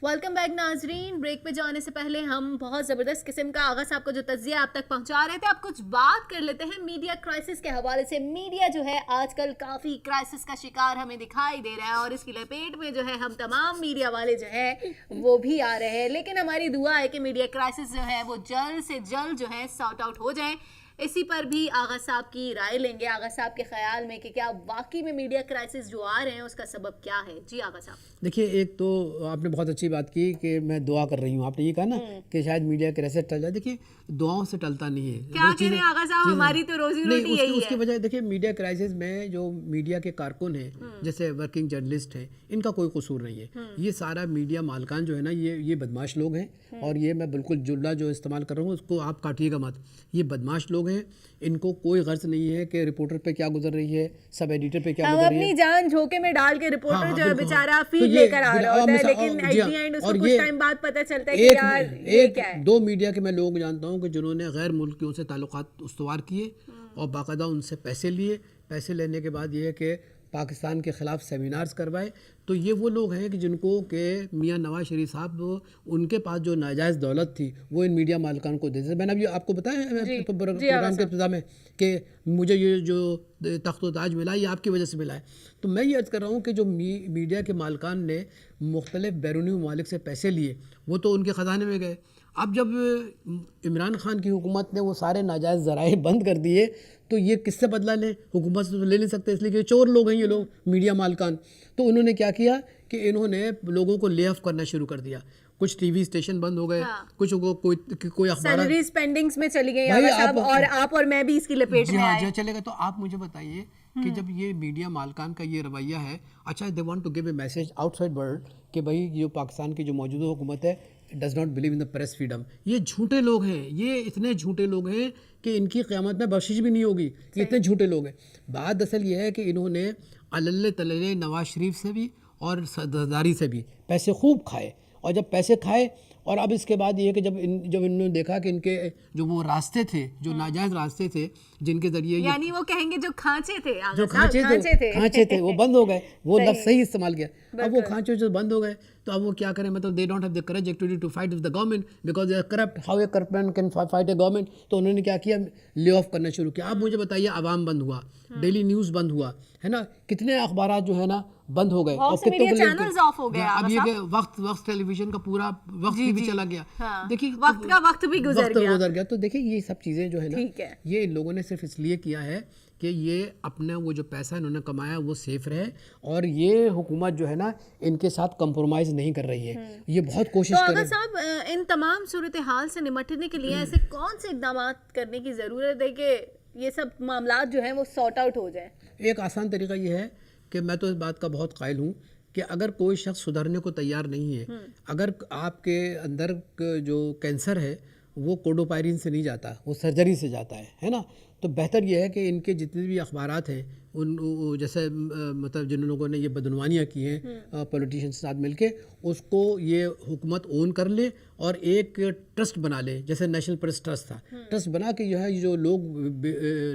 Welcome back नाजरीन। Break पे जाने से पहले हम बहुत ज़बरदस्त किस्म का आगा साहब का जो तज्जिया आप तक पहुंचा रहे थे, अब कुछ बात कर लेते हैं मीडिया क्राइसिस के हवाले से। मीडिया जो है आजकल काफ़ी क्राइसिस का शिकार हमें दिखाई दे रहा है और इसकी लपेट में जो है हम तमाम मीडिया वाले जो है वो भी आ रहे हैं। लेकिन हमारी दुआ है कि मीडिया क्राइसिस जो है वो जल्द से जल्द जो है सॉर्ट आउट हो जाए। इसी पर भी आगा साहब की राय लेंगे, आगा साहब के ख्याल में कि क्या वाकई में मीडिया क्राइसिस जो आ रहे हैं उसका सबब क्या है। जी आगा साहब। देखिए, एक तो आपने बहुत अच्छी बात की कि मैं दुआ कर रही हूँ। आपने ये कहा ना कि शायद मीडिया क्राइसिस टल जाए। देखिए, दुआओं से टलता नहीं है। क्या कह रहे हैं आगा साहब, हमारी तो रोजी रोटी यही है। उसकी वजह देखिए, मीडिया क्राइसिस में जो मीडिया के कारकुन हैं, जैसे वर्किंग जर्नलिस्ट हैं, इनका कोई कसूर नहीं है। ये सारा मीडिया मालकान जो है ना, ये बदमाश लोग हैं। और ये मैं बिल्कुल जुमला जो इस्तेमाल कर रहा हूँ उसको आप काटिएगा मत। ये बदमाश लोग हैं, इनको कोई गर्ज नहीं है कि रिपोर्टर पे क्या गुजर रही है, सब एडिटर पे क्या गुजर रही है। अपनी जान झोंके में डाल के रिपोर्टर जो है बेचारा फीड लेकर आ रहा होता है, लेकिन एट द एंड उसको कुछ टाइम बाद पता चलता है कि यार ये क्या है। दो मीडिया के मैं लोग जानता हूँ कि जिन्होंने गैर मुल्कियों से ताल्लुकात उस्तवार किए और बाकायदा उनसे पैसे लिए। पैसे लेने के बाद ये है कि पाकिस्तान के ख़िलाफ़ सेमिनार्स करवाए। तो ये वो लोग हैं कि जिनको के मियाँ नवाज शरीफ साहब, उनके पास जो नाजायज़ दौलत थी वो इन मीडिया मालिकान को देते। मैंने अभी आपको बताया प्रोग्राम के इब्तिदा में कि मुझे ये जो तख्त व ताज मिला ये आपकी वजह से मिला है। तो मैं ये अर्ज़ कर रहा हूँ कि जो मीडिया के मालिकान ने मुख्तलिफ बैरूनी ममालिक से पैसे लिए वो तो उनके ख़जाने में गए। अब जब इमरान खान की हुकूमत ने वो सारे नाजायज़ ज़राए बंद कर दिए तो ये किससे बदला लें? हुकूमत से तो ले नहीं सकते, इसलिए कि चोर लोग हैं ये लोग मीडिया मालकान। तो उन्होंने क्या किया कि इन्होंने लोगों को ले ऑफ करना शुरू कर दिया। कुछ टीवी स्टेशन बंद हो गए। हाँ। कुछ कोई अखबार सैलरी स्पेंडिंग्स में चली गई और आप और मैं भी इसकी लपेट में आए। चलेगा। तो आप मुझे बताइए कि जब ये मीडिया मालकान का ये रवैया है, अच्छा they want to give a message outside world कि भाई जो पाकिस्तान की जो मौजूदा हुकूमत है does not believe in the press freedom. ये झूठे लोग हैं, ये इतने झूठे लोग हैं कि इनकी क़यामत में बख्शिश भी नहीं होगी। ये इतने झूठे लोग हैं। बात दरअसल ये है कि इन्होंने अल्ले तल्ले नवाज शरीफ से भी और सरदारी से भी पैसे खूब खाए। और जब पैसे खाए और अब इसके बाद ये कि जब इन्होंने देखा कि इनके जो वो रास्ते थे, जो नाजायज़ रास्ते थे जिनके ज़रिए यानी वो कहेंगे जो खांचे थे, जो खांचे थे वो बंद हो गए। वो लफ्ज़ सही इस्तेमाल किया। अब वो खांचे जो बंद हो गए तो अब वो क्या करें? मतलब they don't have the courage actually to fight with the government because they are corrupt. How a corrupt man can fight a government? तो उन्होंने क्या किया? ले ऑफ करना शुरू किया। अब मुझे बताइए, आवाम बंद हुआ, डेली न्यूज़ बंद हुआ, है ना, कितने अखबार जो है ना बंद हो गए और कितने चैनल्स ऑफ हो गए। अब ये वक्त टेलीविजन का पूरा वक्त भी चला गया। हाँ। देखिए वक्त का वक्त भी गुजर गया। तो देखिए ये सब चीज़ें जो है ना, ये इन लोगों ने सिर्फ इसलिए किया है कि ये अपने वो जो पैसा इन्होंने कमाया वो सेफ रहे और ये हुकूमत जो है ना इनके साथ कंप्रोमाइज़ नहीं कर रही है। ये बहुत कोशिश कर रहे हैं। साहब, इन तमाम सूरत हाल से निपटने के लिए ऐसे कौन से इक़दाम करने की ज़रूरत है कि ये सब मामला जो हैं वो सॉर्ट आउट हो जाए? एक आसान तरीका ये है कि मैं तो इस बात का बहुत कायल हूँ कि अगर कोई शख्स सुधरने को तैयार नहीं है, अगर आपके अंदर जो कैंसर है वो कोडोपायरिन से नहीं जाता, वो सर्जरी से जाता है ना, तो बेहतर यह है कि इनके जितने भी अखबारात हैं उन जैसे मतलब जिन लोगों ने ये बदनवानियाँ की हैं पॉलिटिशियंस के साथ मिलके, उसको ये हुकूमत ओन कर ले और एक ट्रस्ट बना ले, जैसे नेशनल प्रेस ट्रस्ट था। ट्रस्ट बना के जो है जो लोग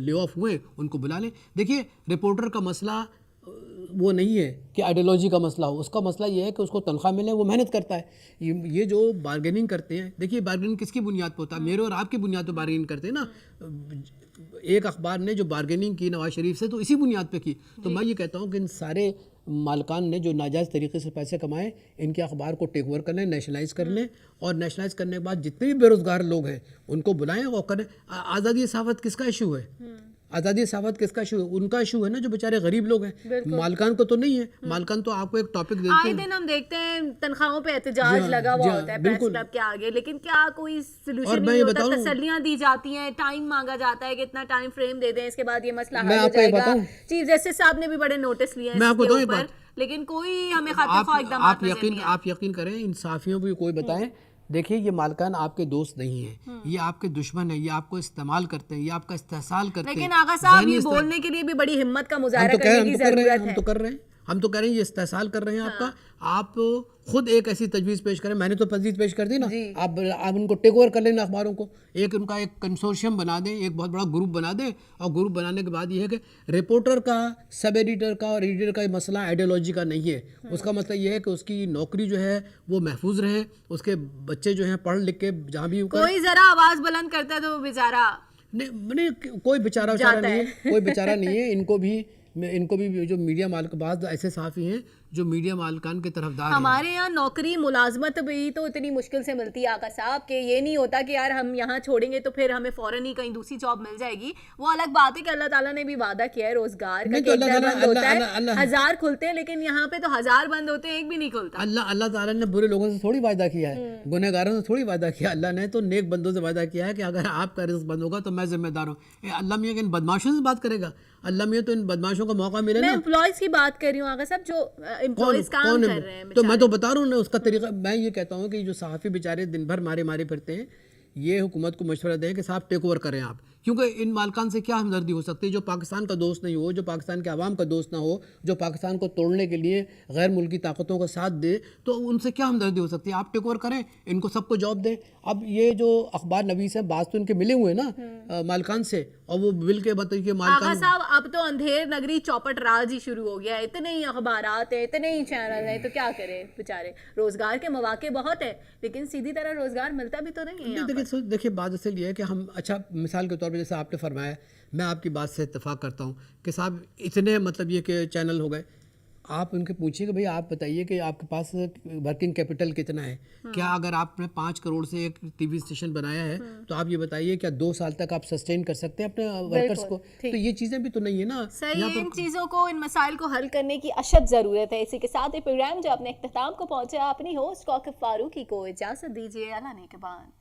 ले ऑफ हुए उनको बुला लें। देखिए, रिपोर्टर का मसला वो नहीं है कि आइडियोलॉजी का मसला हो, उसका मसला ये है कि उसको तनख्वाह मिले, वो मेहनत करता है। ये जो बार्गेनिंग करते हैं, देखिए बार्गेनिंग किसकी बुनियाद पर होता है? मेरे और आपकी बुनियाद पर बार्गेनिंग करते हैं ना। एक अखबार ने जो बार्गेनिंग की नवाज शरीफ से तो इसी बुनियाद पे की। तो मैं ये कहता हूँ कि इन सारे मालकान ने जो नाजायज़ तरीके से पैसे कमाए, इनके अखबार को टेक ओवर कर लें, नेशनलाइज कर लें और नेशनलाइज करने के बाद जितने भी बेरोज़गार लोग हैं उनको बुलाएं और करें। आज़ादी सहाफ़त किसका इशू है? आज़ादी सहाफ़त किसका इशू है? उनका इशू है ना, जो बेचारे गरीब लोग हैं। मालकान को तो नहीं है। मालकान तो आपको एक टॉपिक देते हैं। आए दिन हम देखते हैं तनख्वाहों पे एहतजाज लगा हुआ होता है प्रेस क्लब के आगे, लेकिन क्या कोई सलूशन नहीं होता? तसल्लियां दी जाती हैं, टाइम मांगा जाता है कि इतना टाइम फ्रेम दे दें, इसके बाद ये मसला हल हो जाएगा। चीफ जस्टिस साहब ने भी बड़े नोटिस लिए हैं इसके ऊपर, लेकिन कोई हमें आप यकीन करें, इंसाफियों को कोई बताएं, देखिए ये मालकान आपके दोस्त नहीं है, ये आपके दुश्मन है, ये आपको इस्तेमाल करते हैं, ये आपका इस्तेहसाल करते हैं। लेकिन आगा साहब, ये बोलने के लिए भी बड़ी हिम्मत का मुजाहरा करने की जरूरत है। हम तो कर रहे हैं। हम तो कह रहे हैं ये इस्तेहसाल कर रहे हैं आपका। आप खुद एक ऐसी तजवीज़ पेश करें, मैंने तो तजवीज़ पेश कर दी ना, आप उनको टेक ओवर कर लेना अखबारों को, एक उनका एक कंसोर्शियम बना दें, एक बहुत बड़ा ग्रुप बना दें, और ग्रुप बनाने के बाद ये है कि रिपोर्टर का, सब एडिटर का और एडिटर का ये मसला आइडियोलॉजी का नहीं है। उसका मतलब ये है कि उसकी नौकरी जो है वो महफूज रहे, उसके बच्चे जो हैं पढ़ लिख के जहाँ भी कोई जरा आवाज बुलंद करता है तो बेचारा नहीं, कोई बेचारा नहीं है, कोई बेचारा नहीं है। इनको भी जो मीडिया मालिक, बाद ऐसे साफ़ी हैं जो मीडिया मालिकान के तरफदार हैं। हमारे यहाँ नौकरी मुलाजमत भी तो इतनी मुश्किल से मिलती है आका साहब, कि ये नहीं होता कि यार हम यहाँ छोड़ेंगे तो फिर हमें फौरन ही कहीं दूसरी जॉब मिल जाएगी। वो अलग बात है कि अल्लाह ताला ने भी वादा किया है रोजगार का, कि एक दर बंद होता है, 1000 खुलते हैं, लेकिन यहाँ पे तो 1000 बंद होते हैं, एक भी नहीं खुलता। अल्लाह ताला ने बुरे लोगों से थोड़ी वादा किया है, गुनहगारों से थोड़ी वादा किया। अल्लाह ने तो नेक बंदों से वादा किया है कि अगर आपका रिज़्क बंद होगा तो मैं जिम्मेदार हूँ। अल्लाह मियाँ इन बदमाशों से बात करेगा? अल्लाह मियाँ तो इन बदमाशों का मौका मिले ना। मैं एम्प्लॉयज की बात कर रही हूँ आका साहब, जो एम्प्लॉयज काम कर रहे हैं। तो मैं तो बता रहा हूँ ना उसका तरीका। मैं ये कहता हूँ कि जो सहाफ़ी बेचारे दिन भर मारे फिरते हैं, ये हुकूमत को मशवरा दें कि साहब टेक ओवर करें आप, क्योंकि इन मालकान से क्या हमदर्दी हो सकती है जो पाकिस्तान का दोस्त नहीं हो, जो पाकिस्तान के अवाम का दोस्त ना हो, जो पाकिस्तान को तोड़ने के लिए गैर मुल्की ताकतों का साथ दे, तो उनसे क्या हमदर्दी हो सकती है? आप टेक ओवर करें, इनको सबको जॉब दें। अब ये जो अखबार नवीस है, बात तो इनके मिले हुए ना मालकान से, और वो बिल के बताइए मालकान साहब अब तो अंधेर नगरी चौपट राज ही शुरू हो गया है, इतने ही अखबारात हैं, इतने ही चैनल हैं, तो क्या करें बेचारे। रोजगार के मौके बहुत है, लेकिन सीधी तरह रोजगार मिलता भी तो नहीं है। देखिए बात असल ये है कि हम, अच्छा मिसाल के तौर पर जैसे आपने फरमाया, मैं आपकी बात से इत्तेफाक करता हूँ कि साहब इतने मतलब ये कि चैनल हो गए, आप उनके पूछिए कि भाई आप बताइए कि आपके पास वर्किंग कैपिटल कितना है। क्या अगर आपने 5 करोड़ से एक टीवी स्टेशन बनाया है तो आप ये बताइए क्या 2 साल तक आप सस्टेन कर सकते हैं अपने वर्कर्स को? तो ये चीज़ें भी तो नहीं है ना। सही, इन चीज़ों को, इन मसाइल को हल करने की अशद ज़रूरत है। इसी के साथ ये प्रोग्राम जो अपने इख्तिताम को पहुंचे, अपनी होस्ट कौकब फारूकी को इजाज़त दीजिए। अल्लाह ने के बाद।